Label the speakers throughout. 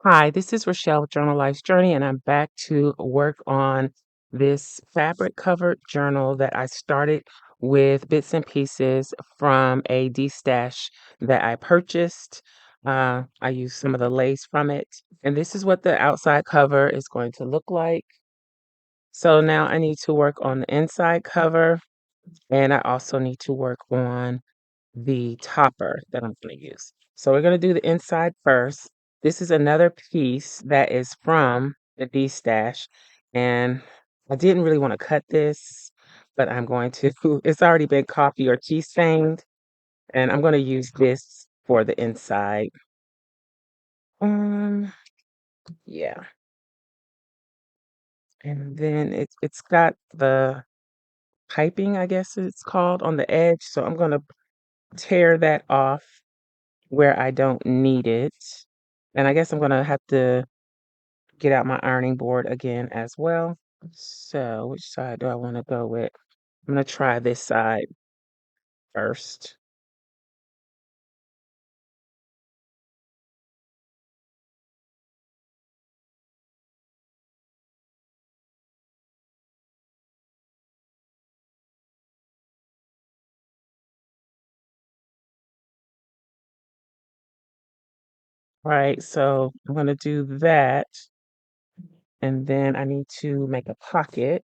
Speaker 1: Hi, this is Rachelle with Journal Life's Journey, and I'm back to work on this fabric covered journal that I started with bits and pieces from a D-stash that I purchased. I used some of the lace from it, and this is what the outside cover is going to look like. So now I need to work on the inside cover, and I also need to work on the topper that I'm going to use. So we're going to do the inside first. This is another piece that is from the D stash, and I didn't really want to cut this, but I'm going to. It's already been coffee or tea stained, and I'm going to use this for the inside. Um, yeah, and then it's got the piping, I guess it's called, on the edge. So I'm going to tear that off where I don't need it. And I guess I'm gonna have to get out my ironing board again as well. So which side do I want to go with? I'm gonna try this side first. All right, so I'm gonna do that, and then I need to make a pocket.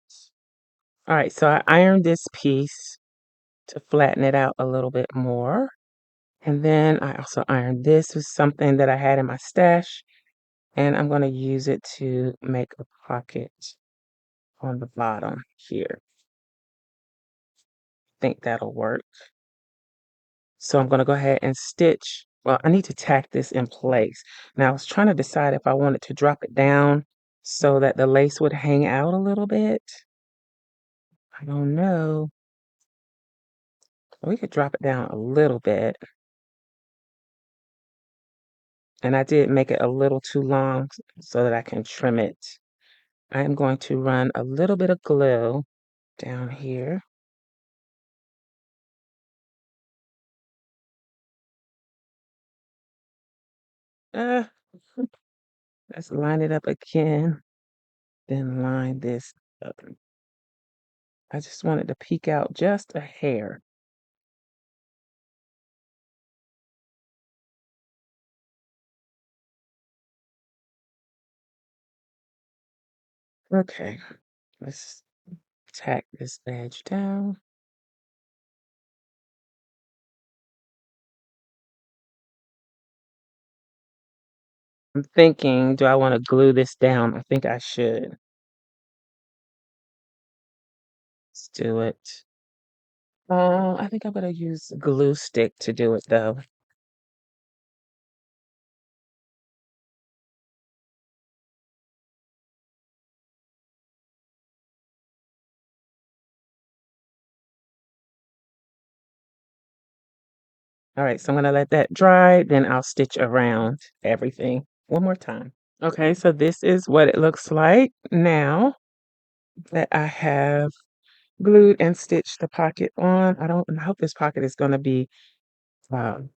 Speaker 1: All right, so I ironed this piece to flatten it out a little bit more. And then I also ironed this with something that I had in my stash, and I'm gonna use it to make a pocket on the bottom here. Think that'll work. So I'm gonna go ahead and stitch. Well, I need to tack this in place. Now I was trying to decide if I wanted to drop it down so that the lace would hang out a little bit. I don't know. We could drop it down a little bit. And I did make it a little too long so that I can trim it. I am going to run a little bit of glue down here. Uh, let's line it up again. Then line this up. I just wanted to peek out just a hair. Okay, let's tack this edge down. I'm thinking, do I want to glue this down? I think I should. Let's do it. I think I'm gonna use a glue stick to do it though. All right, so I'm gonna let that dry, then I'll stitch around everything one more time. Okay, so this is what it looks like now that I have glued and stitched the pocket on. I hope this pocket is gonna be um,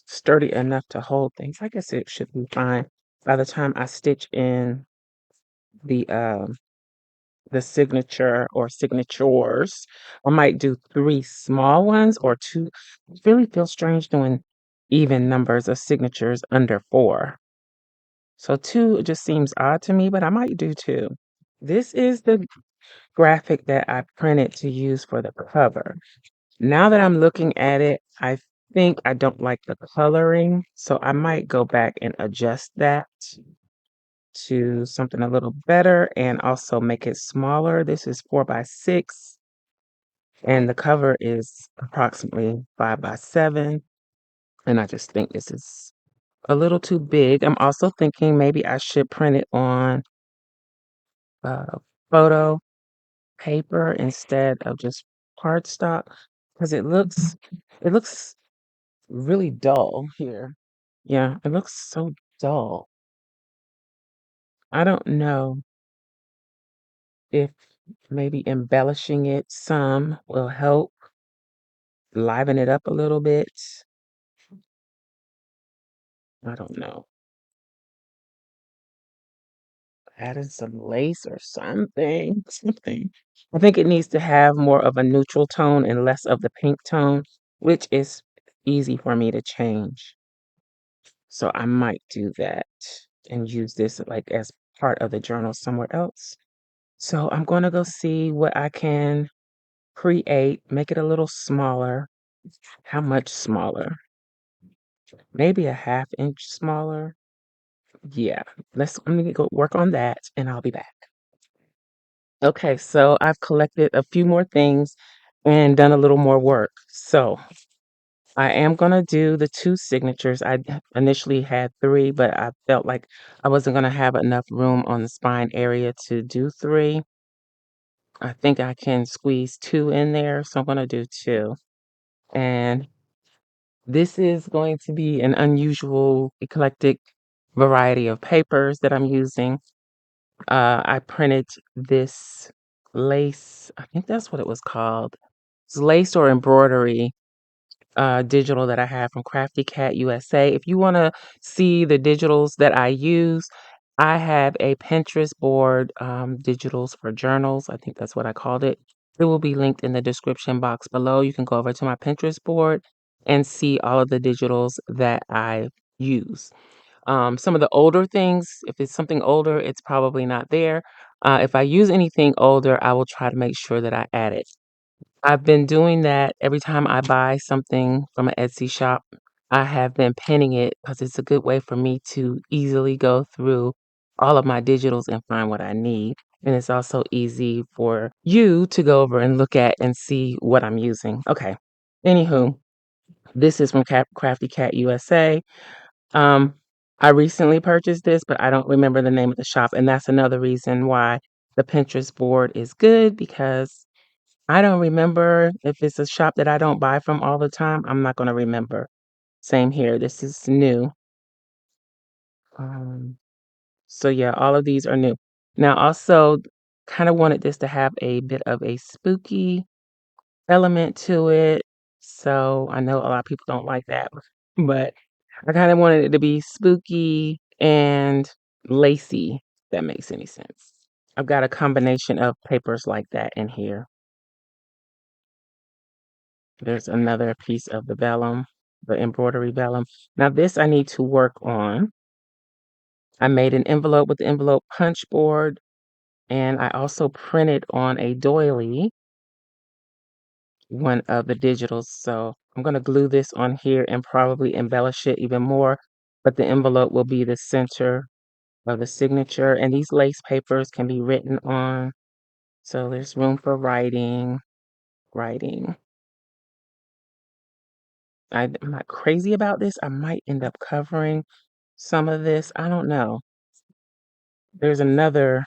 Speaker 1: sturdy enough to hold things. I guess it should be fine by the time I stitch in the um the signature or signatures. I might do 3 small ones or 2. I really feel strange doing even numbers of signatures under 4. So 2 just seems odd to me, but I might do 2. This is the graphic that I printed to use for the cover. Now that I'm looking at it, I think I don't like the coloring, so I might go back and adjust that to something a little better and also make it smaller. This is 4 by 6 and the cover is approximately 5 by 7. And I just think this is a little too big. I'm also thinking maybe I should print it on uh, photo paper instead of just cardstock because it looks really dull here. Yeah, it looks so dull. I don't know if maybe embellishing it some will help liven it up a little bit. I don't know. added some lace or something. Something. I think it needs to have more of a neutral tone and less of the pink tone, which is easy for me to change. So I might do that and use this like as part of the journal somewhere else. So I'm going to go see what I can create, make it a little smaller. How much smaller? Maybe a half inch smaller. Yeah, let me go work on that and I'll be back. Okay, so I've collected a few more things and done a little more work. So I am gonna do the two signatures. Initially had three, but I felt like I wasn't gonna have enough room on the spine area to do three. I think I can squeeze two in there, so I'm gonna do two. And this is going to be an unusual, eclectic variety of papers that I'm using. I printed this lace, I think that's what it was called. It's lace or embroidery digital that I have from Crafty Cat USA. If you want to see the digitals that I use, I have a Pinterest board, digitals for journals. I think that's what I called it. It will be linked in the description box below. You can go over to my Pinterest board and see all of the digitals that I use. Some of the older things, if it's something older, it's probably not there. If I use anything older, I will try to make sure that I add it. I've been doing that every time I buy something from an Etsy shop. I have been pinning it because it's a good way for me to easily go through all of my digitals and find what I need. And it's also easy for you to go over and look at and see what I'm using. Okay. Anywho, this is from Crafty Cat USA. Um, I recently purchased this, but I don't remember the name of the shop. And that's another reason why the Pinterest board is good because I don't remember if it's a shop that I don't buy from all the time. I'm not going to remember. Same here. This is new. Um, so yeah, all of these are new. Now, also, kind of wanted this to have a bit of a spooky element to it. So I know a lot of people don't like that, but I kind of wanted it to be spooky and lacy, if that makes any sense. I've got a combination of papers like that in here. There's another piece of the vellum, the embroidery vellum. Now this I need to work on. I made an envelope with the envelope punch board, and I also printed on a doily one of the digitals. So I'm going to glue this on here and probably embellish it even more, but the envelope will be the center of the signature, and these lace papers can be written on. So there's room for writing. I'm not crazy about this. I might end up covering some of this. I don't know. There's another,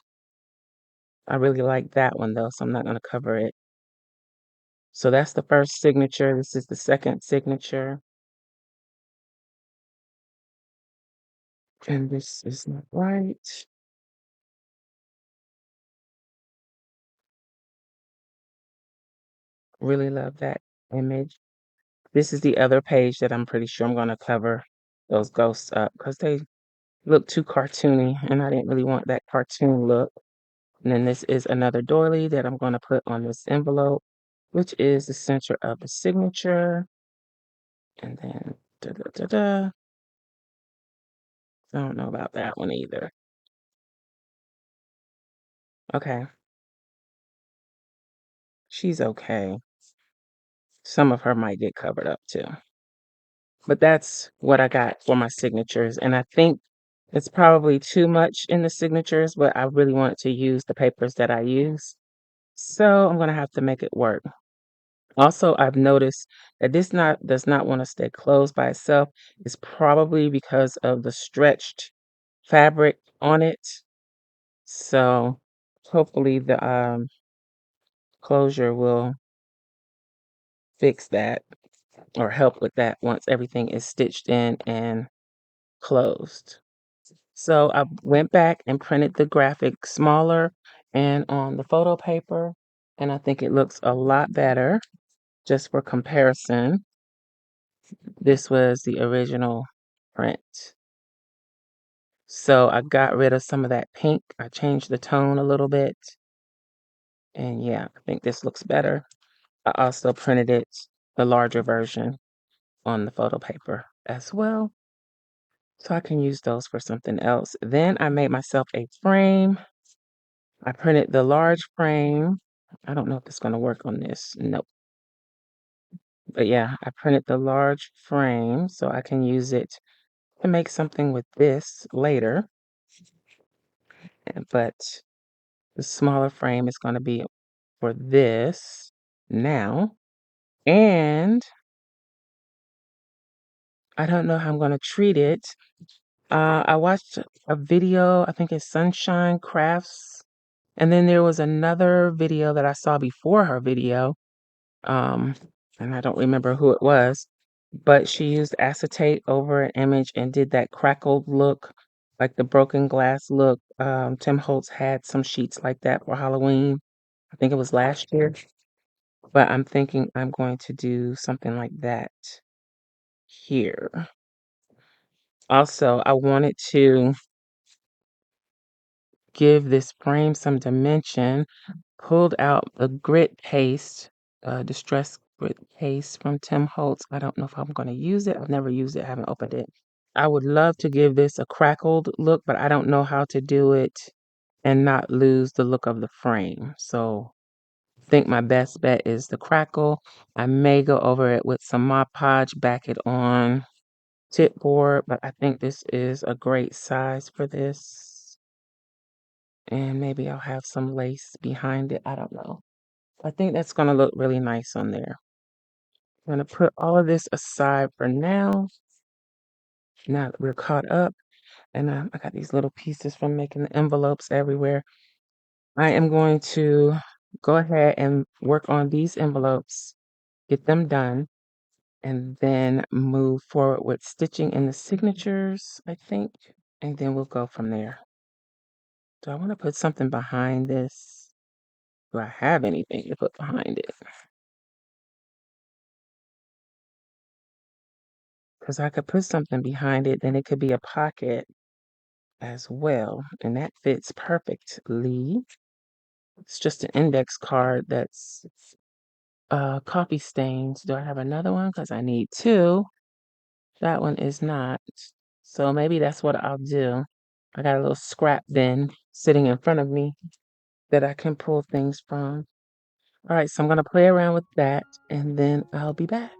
Speaker 1: I really like that one though, so I'm not going to cover it. So that's the first signature. This is the second signature. And this is not right. Really love that image. This is the other page that I'm pretty sure I'm going to cover those ghosts up because they look too cartoony and I didn't really want that cartoon look. And then this is another doily that I'm going to put on this envelope, which is the center of the signature. And then da da da da. I don't know about that one either. Okay, she's okay. Some of her might get covered up too. But that's what I got for my signatures. And I think it's probably too much in the signatures, but I really wanted to use the papers that I use. So I'm going to have to make it work. Also, I've noticed that this not does not want to stay closed by itself. It's probably because of the stretched fabric on it. So hopefully the closure will fix that or help with that once everything is stitched in and closed. So I went back and printed the graphic smaller and on the photo paper, and I think it looks a lot better. Just for comparison, this was the original print. So I got rid of some of that pink. I changed the tone a little bit. And yeah, I think this looks better. I also printed it, the larger version, on the photo paper as well. So I can use those for something else. Then I made myself a frame. I printed the large frame. I don't know if it's going to work on this. Nope. But yeah, I printed the large frame so I can use it to make something with this later. But the smaller frame is going to be for this now. And I don't know how I'm going to treat it. I watched a video, I think it's Sunshine Crafts. And then there was another video that I saw before her video. Um, and I don't remember who it was, but she used acetate over an image and did that crackled look, like the broken glass look. Tim Holtz had some sheets like that for Halloween. I think it was last year. But I'm thinking I'm going to do something like that here. Also, I wanted to give this frame some dimension. Pulled out the grit paste, distress grit paste from Tim Holtz. I don't know if I'm going to use it. I've never used it. I haven't opened it. I would love to give this a crackled look, but I don't know how to do it and not lose the look of the frame. So I think my best bet is the crackle. I may go over it with some Mod Podge, back it on chipboard, but I think this is a great size for this. And maybe I'll have some lace behind it. I don't know. I think that's going to look really nice on there. I'm going to put all of this aside for now. Now that we're caught up, and I got these little pieces from making the envelopes everywhere. I am going to go ahead and work on these envelopes, get them done, and then move forward with stitching in the signatures, I think, and then we'll go from there. Do I want to put something behind this? Do I have anything to put behind it? Because I could put something behind it, then it could be a pocket as well, and that fits perfectly. It's just an index card that's coffee stains. Do I have another one? Because I need two. That one is not. So maybe that's what I'll do. I got a little scrap bin sitting in front of me that I can pull things from. All right, so I'm going to play around with that, and then I'll be back.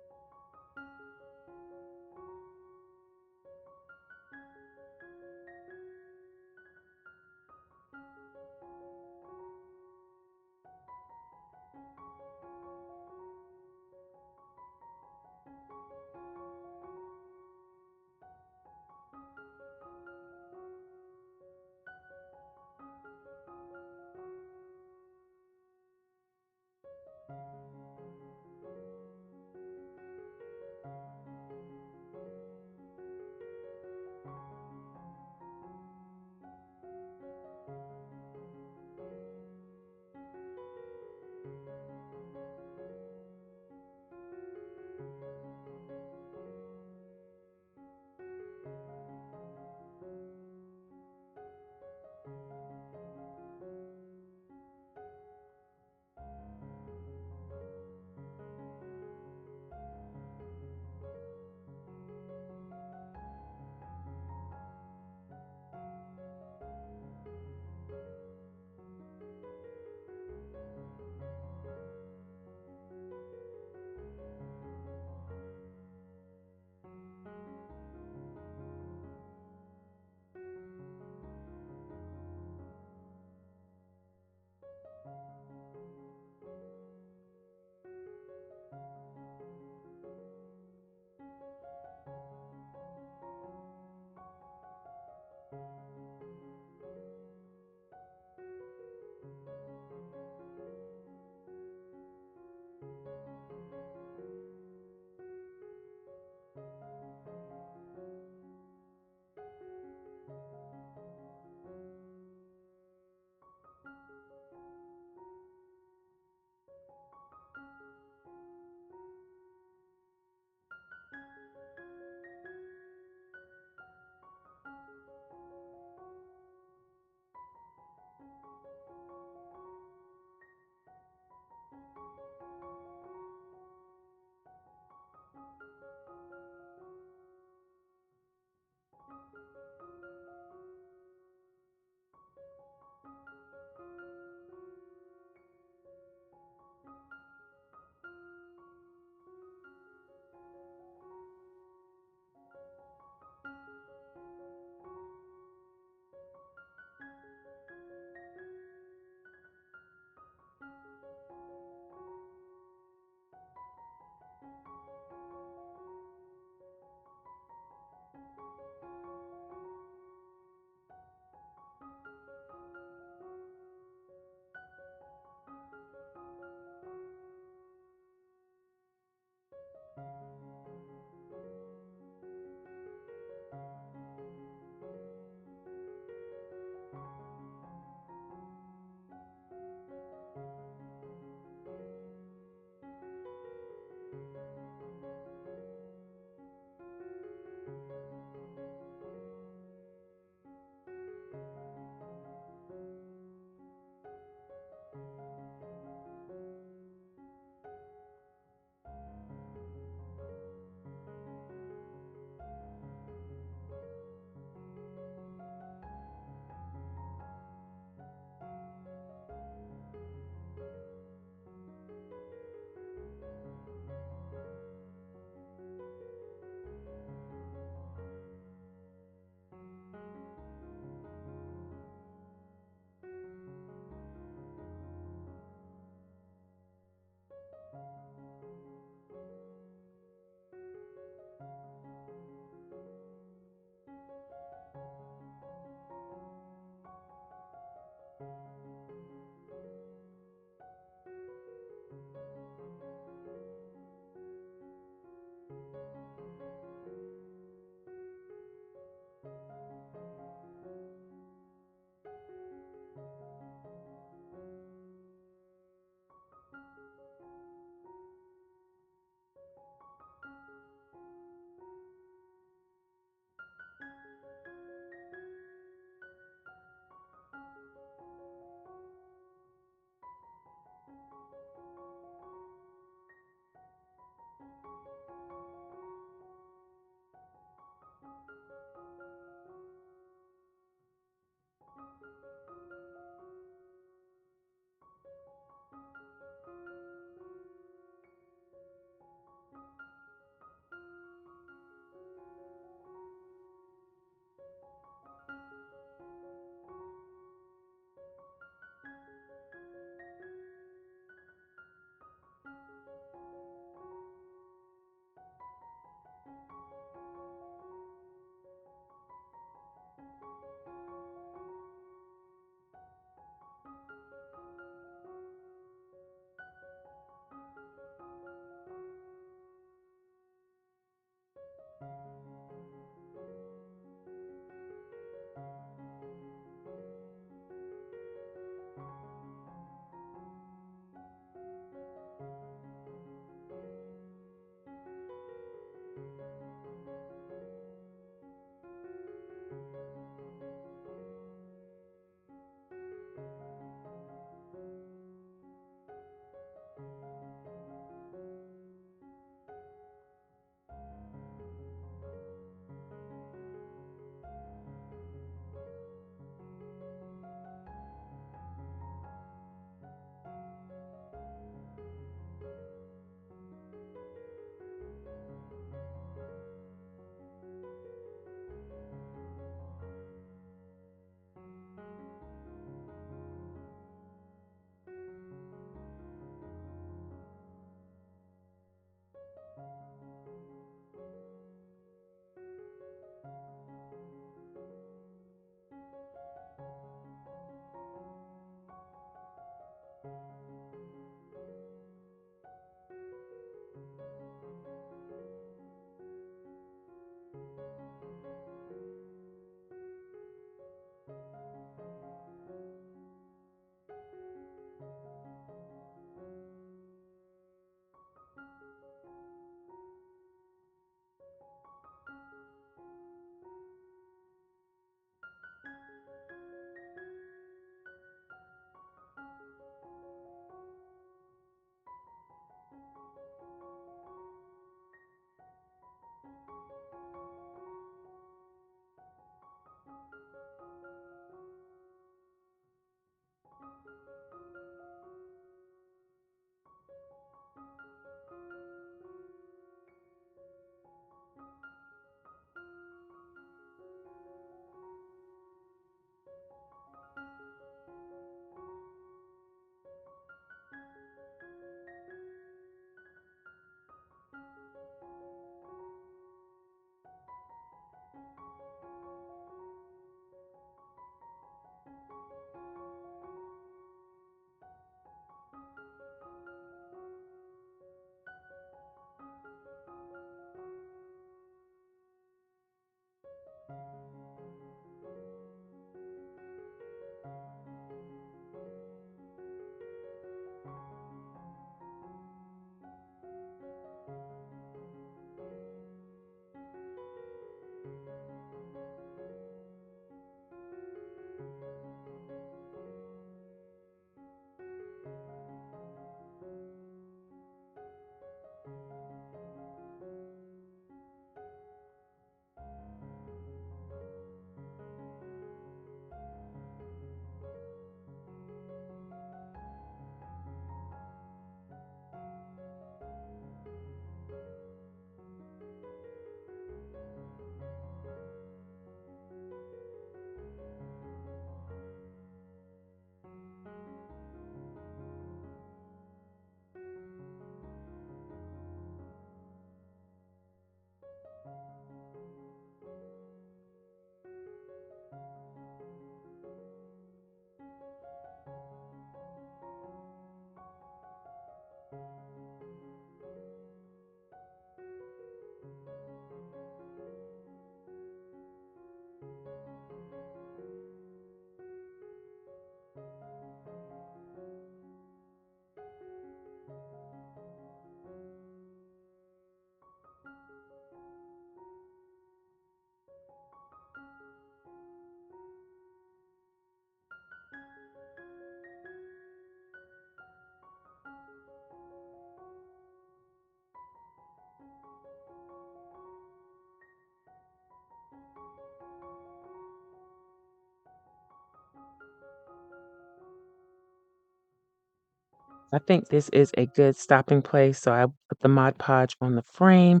Speaker 1: I think this is a good stopping place. So I put the Mod Podge on the frame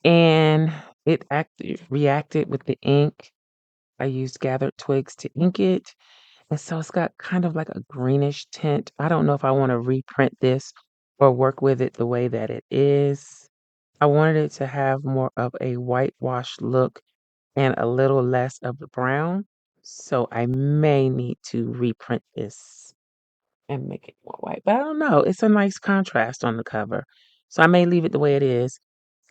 Speaker 1: and it reacted with the ink. I used gathered twigs to ink it. And so it's got kind of like a greenish tint. I don't know if I want to reprint this or work with it the way that it is. I wanted it to have more of a whitewash look and a little less of the brown. So I may need to reprint this and make it more white. But I don't know. It's a nice contrast on the cover. So I may leave it the way it is.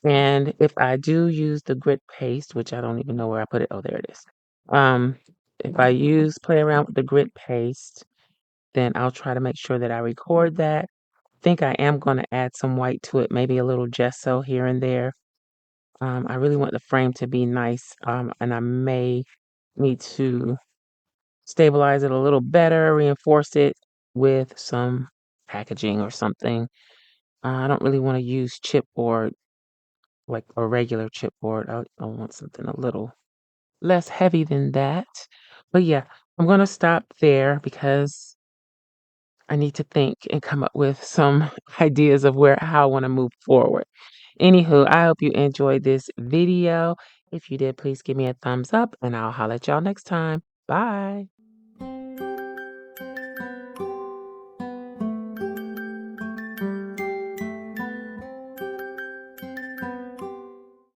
Speaker 1: And if I do use the grit paste, which I don't even know where I put it. Oh, there it is. Um, if I play around with the grit paste, then I'll try to make sure that I record that. I think I am going to add some white to it, maybe a little gesso here and there. I really want the frame to be nice, and I may need to stabilize it a little better, reinforce it with some packaging or something. I don't really want to use chipboard like a regular chipboard. I want something a little less heavy than that. But yeah, I'm going to stop there because I need to think and come up with some ideas of how I want to move forward. Anywho, I hope you enjoyed this video. If you did, please give me a thumbs up and I'll holler at y'all next time. Bye.